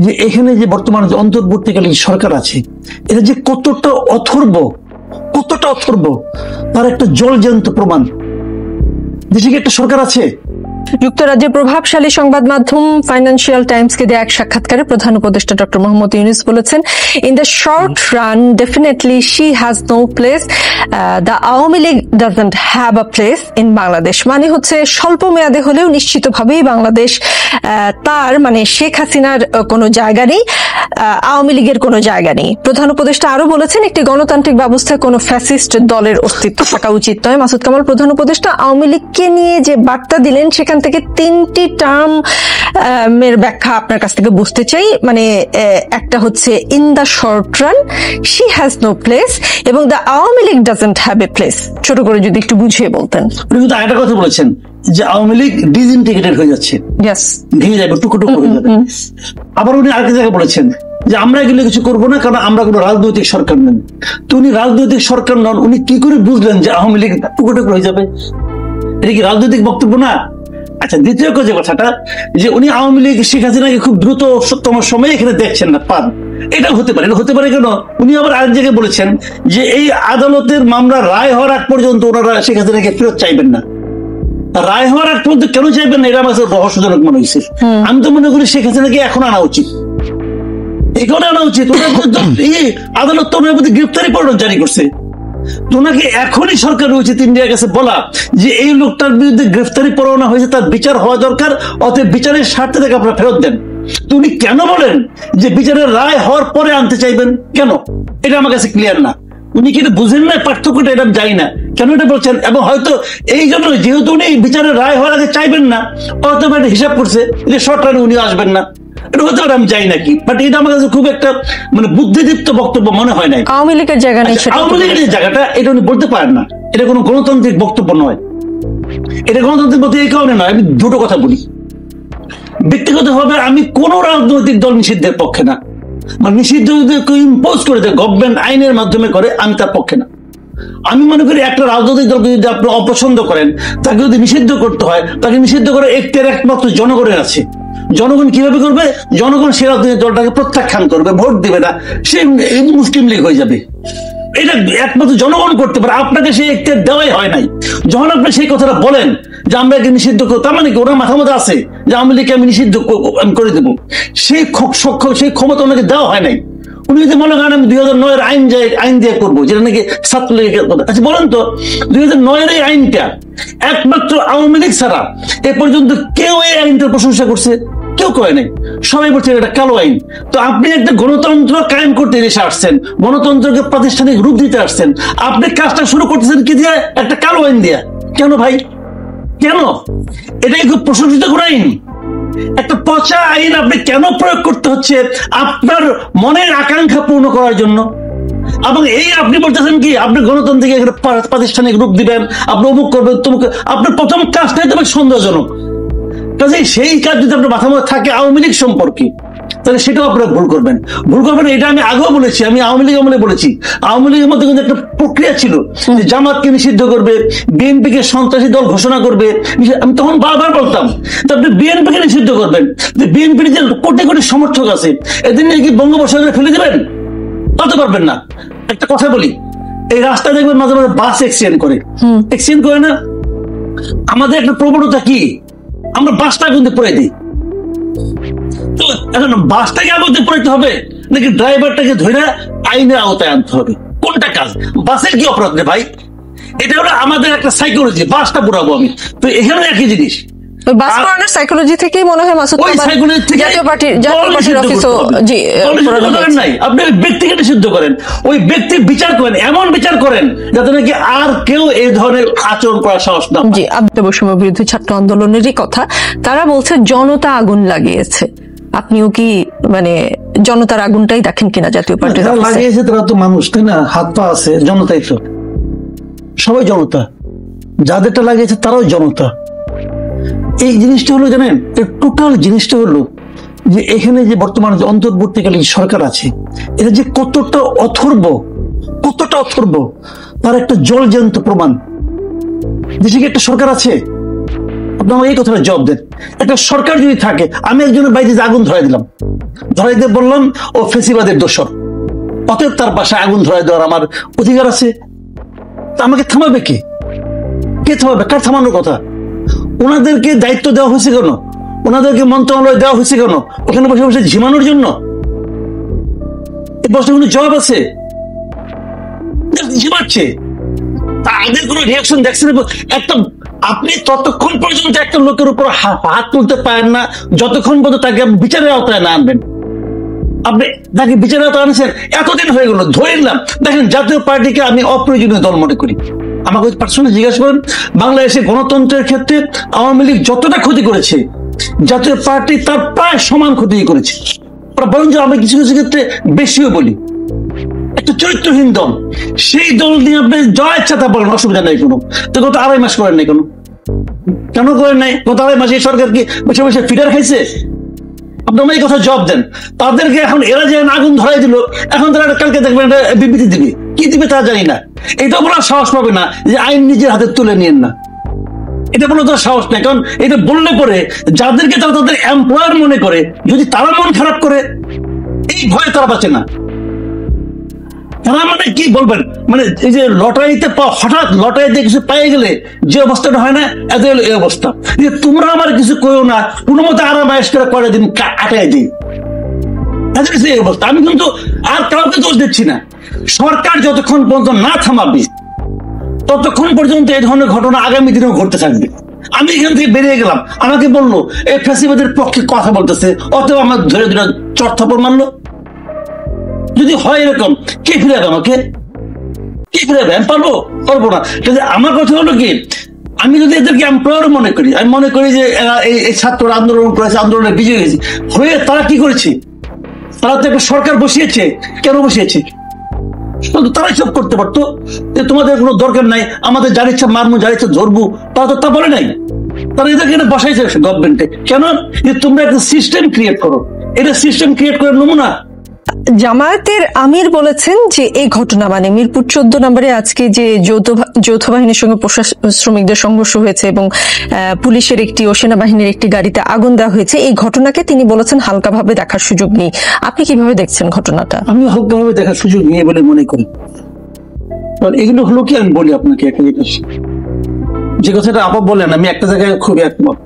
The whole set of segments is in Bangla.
যে এখানে যে বর্তমানে যে অন্তর্বর্তীকালীন সরকার আছে, এটা যে কতটা অথর্ব তার একটা জলজ্যান্ত প্রমাণ। দেশে কি একটা সরকার আছে? যুক্তরাজ্যের প্রভাবশালী সংবাদ মাধ্যম ফাইন্যান্সিয়াল টাইমসকে দেয়া এক সাক্ষাৎকারে প্রধান উপদেষ্টা ডক্টর মোহাম্মদ ইউনূস বলেছেন, in the short run definitely she has no place, the Awami League doesn't have a place in Bangladesh. মানে হচ্ছে স্বল্প মেয়াদে হলেও নিশ্চিতভাবেই বাংলাদেশ তার মানে শেখ হাসিনার কোনো জায়গা নেই, আওয়ামী লীগের কোনো জায়গা নেই। প্রধান উপদেষ্টা আরো বলেছেন, একটি গণতান্ত্রিক ব্যবস্থায় কোনো ফ্যাসিস্ট দলের অস্তিত্ব থাকা উচিত নয়। মাসুদ কামাল প্রধান উপদেষ্টা আওয়ামী লীগকে নিয়ে যে বার্তা দিলেন, সেখান থেকে 3টি টার্ম এর ব্যাখ্যা আপনার কাছ থেকে বুঝতে চাই। মানে একটা হচ্ছে in the short run she has no place, এবং the Awami League doesn't have a place. ছোট করে যদি একটু বুঝিয়ে বলতেন। কিন্তু একটা কথা বলেছেন যে আওয়ামী লীগ ডিসইন্টিগ্রেটেড হয়ে যাচ্ছে, ভেঙে যাবে, টুকরো হয়ে যাবে। আবার উনি আরেকটা জায়গায় বলেছেন যে আমরা এগুলো কিছু করবো না, কারণ আমরা কোনো রাজনৈতিক সরকার নেন। তো উনি রাজনৈতিক সরকার নন, উনি কি করে বুঝলেন যে আওয়ামী লীগ টুকরো হয়ে যাবে? এটা কি রাজনৈতিক বক্তব্য না? আচ্ছা, দ্বিতীয় যে কথাটা, যে উনি আওয়ামী লীগ শেখ হাসিনাকে খুব দ্রুততম সময়ে এখানে দেখছেন না, পান। এটা হতে পারে কেন? উনি আবার আরেক জায়গায় বলেছেন যে এই আদালতের মামলা রায় হওয়ার আগ পর্যন্ত ওনারা শেখ হাসিনাকে ফেরত চাইবেন না। রায় হওয়ার আগ পর্যন্ত কেন চাইবেন না, এটা আমার রহস্যজনক মনে হয়েছে। আমি তো মনে করি শেখ হাসিনাকে এখন আনা উচিত, এখন আনা উচিত। আদালত তো ওনার প্রতি গ্রেফতারি পরোয়ানা জারি করছে, ওনাকে এখনই সরকার উচিত ইন্ডিয়ার কাছে বলা যে এই লোকটার বিরুদ্ধে গ্রেফতারি পরোয়ানা হয়েছে, তার বিচার হওয়া দরকার, অতএব বিচারের স্বার্থে তাকে আপনারা ফেরত দেন। তো উনি কেন বলেন যে বিচারের রায় হওয়ার পরে আনতে চাইবেন? কেন? এটা আমার কাছে ক্লিয়ার না। উনি কি এটা বুঝেন না পার্থক্যটা? এটা আমি জানি না কেন এটা বলছেন। এবং হয়তো এই জন্য, যেহেতু উনি বিচারের রায় হওয়ার আগে চাইবেন না, হয়তো একটা হিসাব করছে যে শর্ট রানে উনি আসবেন না। এটা হতে পারে, আমি জানি নাকি, বাট এটা আমার কাছে খুব একটা মানে বুদ্ধিদীপ্ত বক্তব্য মনে হয় নাই। আওয়ামী লীগের জায়গা নেই, আওয়ামী লীগের জায়গাটা এটা উনি বলতে পারেন না। এটা কোনো গণতান্ত্রিক বক্তব্য নয়, এটা গণতান্ত্রিক বলতে এই কারণে নয়। আমি দুটো কথা বলি। ব্যক্তিগতভাবে আমি কোন রাজনৈতিক দল নিষিদ্ধের পক্ষে না, মানে নিষিদ্ধ যদি ইম্পোজ করে দেয় গভর্নমেন্ট আইনের মাধ্যমে করে, আমি তার পক্ষে না। আমি মনে করি একটা রাজনৈতিক দলকে যদি আপনি অপছন্দ করেন, তাকে যদি নিষিদ্ধ করতে হয়, তাকে নিষিদ্ধ করে একমাত্র জনগণের আছে। জনগণ কিভাবে করবে? জনগণ সে রাজনৈতিক দলটাকে প্রত্যাখ্যান করবে, ভোট দিবে না, সে মুসলিম লীগ হয়ে যাবে। এটা একমাত্র জনগণ করতে পারে, আপনাকে সেই এখতিয়ার দেওয়াই হয় নাই। যখন আপনি সেই কথাটা বলেন যে আমরা একে নিষিদ্ধ করবো, তার মানে কি ওনার মাথার মধ্যে আছে যে আওয়ামী লীগকে আমি নিষিদ্ধ করে দেবো? সেই ক্ষমতা ওনাকে দেওয়া হয় নাই। উনি যদি মনে করেন আমি 2009-এর আইন দিয়ে করবো, যেটা নাকি ছাত্রলীগের কথা। আচ্ছা বলেন তো, 2009-এর এই আইনটা একমাত্র আওয়ামী লীগ ছাড়া এ পর্যন্ত কেউ এই আইনটার প্রশংসা করছে? কেউ করে নাই, সবাই বলছে এটা কালো আইন। তো আপনি একটা গণতন্ত্র কায়েম করতে এসে আসছেন, গণতন্ত্রকে প্রাতিষ্ঠানিক রূপ দিতে আসছেন, আপনি কাজটা শুরু করতেছেন কি দিয়ে? একটা কালো আইন দিয়া। কেন ভাই, কেন? এটাই খুব প্রশংসিত কোনো আইন? একটা পচা আইন আপনি কেন প্রয়োগ করতে হচ্ছে? আপনার মনের আকাঙ্ক্ষা পূর্ণ করার জন্য। এবং এই আপনি বলতেছেন কি আপনি গণতন্ত্রকে প্রাতিষ্ঠানিক রূপ দিবেন, আপনি অমুক করবেন তমুক। আপনার প্রথম কাজটাই তো সন্দেহজনক। কাজে সেই কাজ যদি আপনার মাথার মধ্যে থাকে আওয়ামী লীগ সম্পর্কে, তাহলে সেটাও আপনারা ভুল করবেন। এটা আমি আগেও বলেছি, আমি আওয়ামী লীগ আমলে বলেছি। আওয়ামী লীগের মধ্যে কিন্তু একটা প্রক্রিয়া ছিল যে জামাতকে নিষিদ্ধ করবে, বিএনপিকে সন্ত্রাসী দল ঘোষণা করবে। আমি তখন বারবার বলতাম আপনি বিএনপিকে নিষিদ্ধ করবেন, বিএনপির যে কোটি কোটি সমর্থক আছে এদের নিয়ে কি বঙ্গোপসাগরে ফেলে দেবেন? তাতে পারবেন না। একটা কথা বলি, এই রাস্তায় দেখবেন মাঝে মাঝে বাস এক্সিডেন্ট করে না? আমাদের একটা প্রবণতা কি, আমরা বাসটা কিন্তু পড়ে দিই। তো এখন বাসটাকে আগুতে পড়াইতে হবে নাকি ড্রাইভারটাকে ধরে আইনের আওতায় আনতে হবে? কোনটা কাজ? বাসের কি অপরাধ রে ভাই? এটা হলো আমাদের একটা সাইকোলজি, বাসটা পুরাবো আমি। তো এখানে একই জিনিস, বাস পড়ানোর সাইকোলজি থেকেই মনে হয় মাসুদ জাতীয় পার্টির অফিসও নাই। আপনি ওই ব্যক্তিকে নিষিদ্ধ করেন, ওই ব্যক্তির বিচার করেন, এমন বিচার করেন যাতে নাকি আর কেউ এই ধরনের আচরণ করার সাহস না। জি, বৈষম্য বিরোধী ছাত্র আন্দোলনেরই কথা। তারা বলছে জনতা আগুন লাগিয়েছে। আপনিও কি মানে জনতার আগুনটাই দেখেন কিনা জাতীয় পার্টি লাগিয়েছে? তারা তো মানুষ, তাই না? হাত পা আছে, জনতাই তো, সবাই জনতা। যাদেরটা লাগিয়েছে তারাও জনতা। এই জিনিসটা হলো জানেন, টোটাল জিনিসটা হলো যে এখানে যে বর্তমানে যে অন্তর্বর্তীকালীন সরকার আছে, এটা যে কতটা অথর্ব তার একটা জলজ্যান্ত প্রমাণ। দেশে কি একটা সরকার আছে? আপনি আমাকে এই কথাটা জবাব দেন। একটা সরকার যদি থাকে, আমি একজনের বাড়িতে যে আগুন ধরাই দিলাম, ধরাই দিয়ে বললাম ও ফেসিবাদের দোষর, অতএব তার বাসায় আগুন ধরাই দেওয়ার আমার অধিকার আছে। তা আমাকে থামাবে কে? কে থামাবে? কার থামানোর কথা? ওনাদেরকে দায়িত্ব দেওয়া হয়েছে কেন? ওনাদেরকে মন্ত্রণালয় দেওয়া হয়েছে কেন? ওখানে বসে বসে ঝিমানোর জন্য? এই প্রশ্নের কোনো জবাব আছে? ঝিমাচ্ছে, তাদের কোনো রিয়াকশন দেখছেন? একটা আপনি ততক্ষণ পর্যন্ত একটা লোকের উপর হাত তুলতে পারেন না যতক্ষণ পর্যন্ত তাকে বিচারের আওতায় না আনবেন। আপনি তাকে বিচারের আওতায় আনছেন, এতদিন হয়ে গেল, ধরে নিলাম। দেখেন, জাতীয় পার্টিকে আমি অপ্রয়োজনীয় দল মনে করি। আমাকে পার্সোনালি জিজ্ঞাসা করেন, বাংলাদেশে গণতন্ত্রের ক্ষেত্রে আওয়ামী লীগ যতটা ক্ষতি করেছে, জাতীয় পার্টি তার প্রায় সমান ক্ষতি করেছে। বরং যে আমি কিছু কিছু ক্ষেত্রে বেশিও বলি। একটা চরিত্রহীন দল, সেই দল নিয়ে আপনি যা ইচ্ছা তা বলেন, অসুবিধা নেই কোনো। তো গত 2.5 মাস করেন নাই কোনো? কেন করেন নাই? গত 2.5 মাসে সরকার কি বসে বসে ফিডার খাইছে? আপনি আমার এই কথা জবাব দেন। তাদেরকে এখন এরা যে আগুন ধরাই দিল, এখন তারা কালকে দেখবেন একটা বিবৃতি দিবে। কি দিবে তা জানি না। এটাও বলার সাহস পাবে না যে আইন নিজের হাতে তুলে নিয়েন না। এটা বলে তার সাহস নেই, কারণ এটা বললে পরে যাদেরকে তারা তাদের এমপ্লয়ার মনে করে, যদি তারা মন খারাপ করে, এই ভয়ে তারা বাঁচে না। তারা মানে কি বলবেন, মানে এই যে লটারিতে হঠাৎ লটারিতে কিছু পেয়ে গেলে যে অবস্থাটা হয় না, এত হলো এই অবস্থা যে তোমরা আমার কিছু করো না, কোনো মতো আরাম আয়েশ করে করে দিন, আটাই দিই। এই অবস্থা। আমি কিন্তু আর কাউকে দোষ দিচ্ছি না। সরকার যতক্ষণ পর্যন্ত না থামাবে, ততক্ষণ পর্যন্ত এই ধরনের ঘটনা আগামী দিনেও ঘটতে থাকবে। আমি এখান থেকে বেরিয়ে গেলাম, আমাকে বললো এই ফ্যাসিবাদের পক্ষে কথা বলতেছে, অতএব আমার ধরে ধরে চড়থাপড় মারলো। যদি হয় এরকম, কে ফিরাবে আমাকে? কে ফিরাবে? আমি পারবো না। কিন্তু আমার কথা হলো কি, আমি যদি এদেরকে এমপ্লয়ার মনে করি, আমি মনে করি যে এরা এই ছাত্ররা আন্দোলন করেছে, আন্দোলনে বিজয়ী হয়েছে, হয়ে তারা কি করেছে? তারা তো একটা সরকার বসিয়েছে। কেন বসিয়েছে? তারাই সব করতে পারতো, যে তোমাদের কোনো দরকার নাই, আমাদের যার ইচ্ছা মারবো, যার ইচ্ছা ধরবো, তারা তো তা বলে নাই। তারা এদেরকে বসাইছে গভর্নমেন্টে। কেন? যে তোমরা একটা সিস্টেম ক্রিয়েট করো। এটা সিস্টেম ক্রিয়েট করার নমুনা। জামায়াতের আমির বলেছেন যে এই ঘটনা, মানে মিরপুর 14 নম্বরে আজকে যে যৌথ বাহিনীর সঙ্গে শ্রমিকদের সংঘর্ষ হয়েছে এবং পুলিশের একটি ও সেনাবাহিনীর একটি গাড়িতে আগুন দেওয়া হয়েছে, এই ঘটনাকে তিনি বলেছেন হালকাভাবে দেখার সুযোগ নেই। আপনি কিভাবে দেখছেন ঘটনাটা? আমি হালকাভাবে দেখার সুযোগ নিয়ে বলে মনে করি। এগুলো হলো কি, আমি বলি আপনাকে একটা জিনিস, যে কথাটা আপা বলেন, আমি একটা জায়গায় খুব একমত।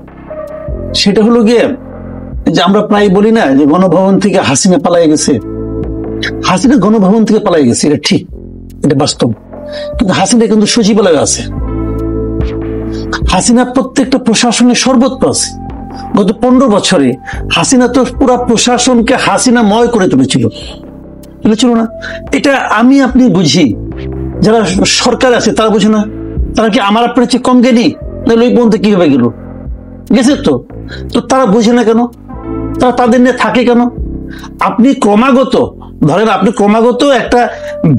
সেটা হলো গিয়ে যে আমরা প্রায় বলি না যে গণভবন থেকে হাসিনা পালাই গেছে। হাসিনা গণভবন থেকে পালাই গেছে, এটা ঠিক, এটা বাস্তব। কিন্তু হাসিনা কিন্তু সচিবালয়ে আছে। হাসিনা প্রত্যেকটা প্রশাসনের সর্বত্র আছে। গত 15 বছরে হাসিনা তো পুরো প্রশাসনকে হাসিনাময় করে তুলেছিল না? এটা আমি আপনি বুঝি, যারা সরকার আছে তারা বুঝে না। তারা কি আমার আপনার চেয়ে কম জ্ঞানী? নাহলে ওই পর্যন্ত কিভাবে গেল? গেছে তো তারা বুঝে না কেন? তারা তাদের নিয়ে থাকে কেন? আপনি ক্রমাগত ধরেন, আপনি ক্রমাগত একটা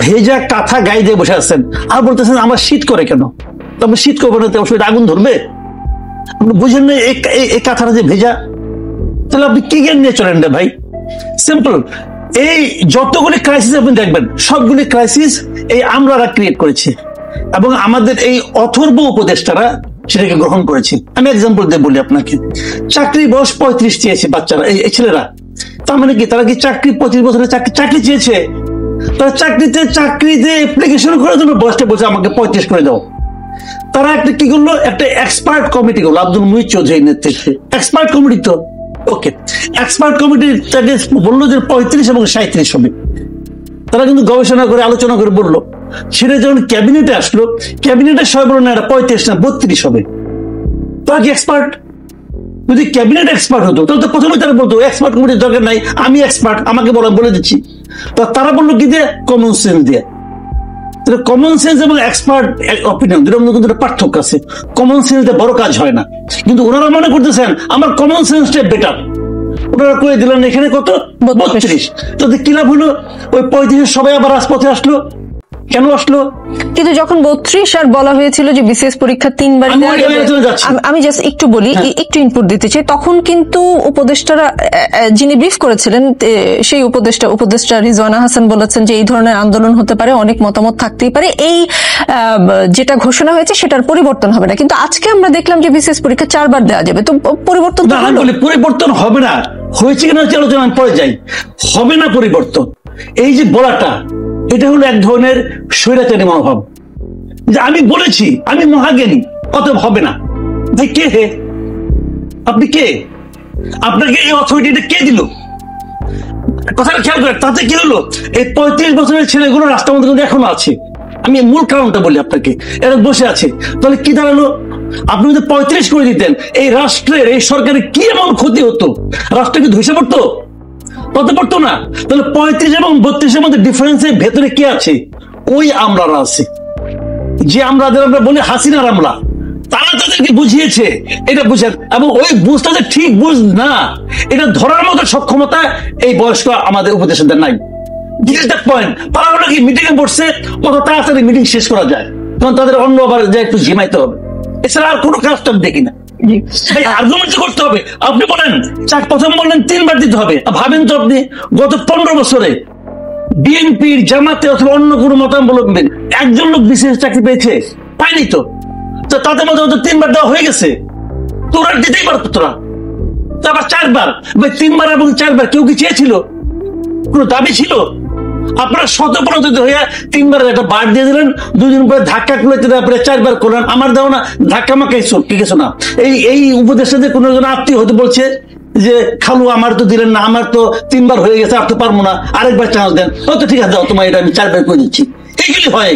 ভেজা কাঁথা গায়ে দিয়ে বসে আছেন, আর বলতেছেন আমার শীত করে কেন? তবে শীত করবে না, অবশ্যই আগুন ধরবে। আপনি বুঝেন না এই কাঁথাটা যে ভেজা? তাহলে আপনি কি জ্ঞান নিয়ে চলেন রে ভাই? সিম্পল। এই যতগুলি ক্রাইসিস আপনি দেখবেন, সবগুলি ক্রাইসিস এই আমরা ক্রিয়েট করেছি, এবং আমাদের এই অথর্ব উপদেষ্টারা সেটাকে গ্রহণ করেছে। আমি এক্সাম্পল দিয়ে বলি আপনাকে। চাকরি বয়স 35 চেয়েছে বাচ্চারা, এই ছেলেরা। তার মানে কি, তারা কি 35 বছরের চাকরি চেয়েছে? তারা চাকরিতে অ্যাপ্লিকেশন করার জন্য বয়সটা বলছে আমাকে 35 করে দাও। তারা একটা কি করলো, একটা এক্সপার্ট কমিটি করলো আব্দুল মুহিত চৌধুরীর নেতৃত্বে। এক্সপার্ট কমিটি তো ওকে, এক্সপার্ট কমিটি তাকে বললো যে 35 এবং 37 হবে। তারা কিন্তু গবেষণা করে আলোচনা করে বললো। সেটা যখন ক্যাবিনেটে আসলো, ক্যাবিনেটের সবাই বললো না, এটা 35 না 32 হবে। তারা কি এক্সপার্ট? যদি ক্যাবিনেট এক্সপার্ট হতো তাহলে তো প্রথমে তারা বলতো এক্সপার্ট কমিটির দরকার নাই, আমি এক্সপার্ট, আমাকে বলে দিচ্ছি। তো তারা বললো কি দিয়ে? কমন সেন্স দিয়ে। কমন সেন্স এবং এক্সপার্ট অপিনিয়ন দুটোর মধ্যে কিন্তু পার্থক্য আছে। কমন সেন্স দিয়ে বড় কাজ হয় না, কিন্তু ওনারা মনে করতেছেন আমার কমন সেন্সটা বেটার। ওনারা করে দিলেন এখানে কত? 32। তো কি লাভ হলো? ওই 35 সবাই আবার রাজপথে আসলো। কেন আসলো? কিন্তু যখন 32 আর বলা হয়েছিল যে বিসিএস পরীক্ষা 3 বার আমি দেওয়া ওই যাবে, আলোচনায় যাচ্ছি। আমি জাস্ট একটু বলি, একটু ইনপুট দিতে চাই। তখন কিন্তু উপদেষ্টারা যিনি ব্রিফ করেছিলেন সেই উপদেষ্টা রিজওয়ানা হাসান বলেছেন যে এই ধরনের আন্দোলন হতে পারে, অনেক মতামত থাকতেই পারে, এই যেটা ঘোষণা হয়েছে সেটার পরিবর্তন হবে না। কিন্তু আজকে আমরা দেখলাম যে বিসিএস পরীক্ষা 4 বার দেওয়া যাবে, তো পরিবর্তন তো না, আমি হলো। বলি পরিবর্তন হবে না, হয়েছে কিনা হচ্ছে আলোচনা আমি পরে যাই। হবে না পরিবর্তন, এই যে বলাটা, এটা হলো এক ধরনের স্বৈরাচারী মনোভাব, যে আমি বলেছি আমি মহাজ্ঞানী অতএব হবে না। ভাই কে হে? আপনি কে? আপনাকে এই অথরিটিটা কে দিল? কথাটা খেয়াল করেন, তাতে কি হলো? এই 35 বছরের ছেলেগুলো রাস্তার মধ্যে কিন্তু এখনো আছে। আমি মূল কারণটা বলি আপনাকে, এরা বসে আছে। তাহলে কি দাঁড়ালো? আপনি যদি 35 করে দিতেন, এই রাষ্ট্রের, এই সরকারের কি এমন ক্ষতি হতো? রাষ্ট্র কি ধসে পড়তো? হতে পারতো না। তাহলে 35 এবং 32-এর মধ্যে ডিফারেন্সের ভেতরে কি আছে? ওই আমলারা আছে, যে আমরা বলি হাসিনার আমলা, তারা তাদেরকে বুঝিয়েছে এটা বুঝেন, এবং ওই বুঝটা যে ঠিক বুঝ না, এটা ধরার মতো সক্ষমতা এই বয়স্ক আমাদের উপদেষ্টাদের নাই। পয়েন্ট, তারা হলো কি মিটিং এ বসছে, কত তাড়াতাড়ি মিটিং শেষ করা যায়, তখন তাদের অন্য আবার যে একটু ঝিমাইতে হবে, এছাড়া আর কোনো কাজটা দেখি না। আর্গুমেন্ট করতে হবে। আপনি বলেন প্রথম বললেন 3 বার দিতে হবে, ভাবেন তো আপনি গত 15 বছরে বিএনপির, জামাতে অথবা অন্য কোনো মতাবলম্বী একজন লোক বিশেষ চাকরি পেয়েছে? পায়নি তো। তো তাদের মধ্যে 3 বার দেওয়া হয়ে গেছে, তোরা দিতেই পারতো, তোরা তো আবার 4 বার। 3 বার এবং 4 বার কেউ কি চেয়েছিল? কোন দাবি ছিল? আপনারা শতপ্রণোদিত হইয়া 3 বার একটা বার দিয়ে দিলেন, 2 দিন পরে ধাক্কা খুলেতে আপনারা 4 বার করলেন। আমার দেও না, ধাক্কা মাকাই কিছু না। এই উপদেষ্টাদের কোনো জন আত্মীয় হতে বলছে যে খালু আমার তো দিলেন না, আমার তো 3 বার হয়ে গেছে, আর তো পারবো না, আরেকবার চান্স দেন। হয়তো ঠিক আছে, দাও তোমার, এটা আমি 4 বার করে দিচ্ছি। এইগুলি হয়।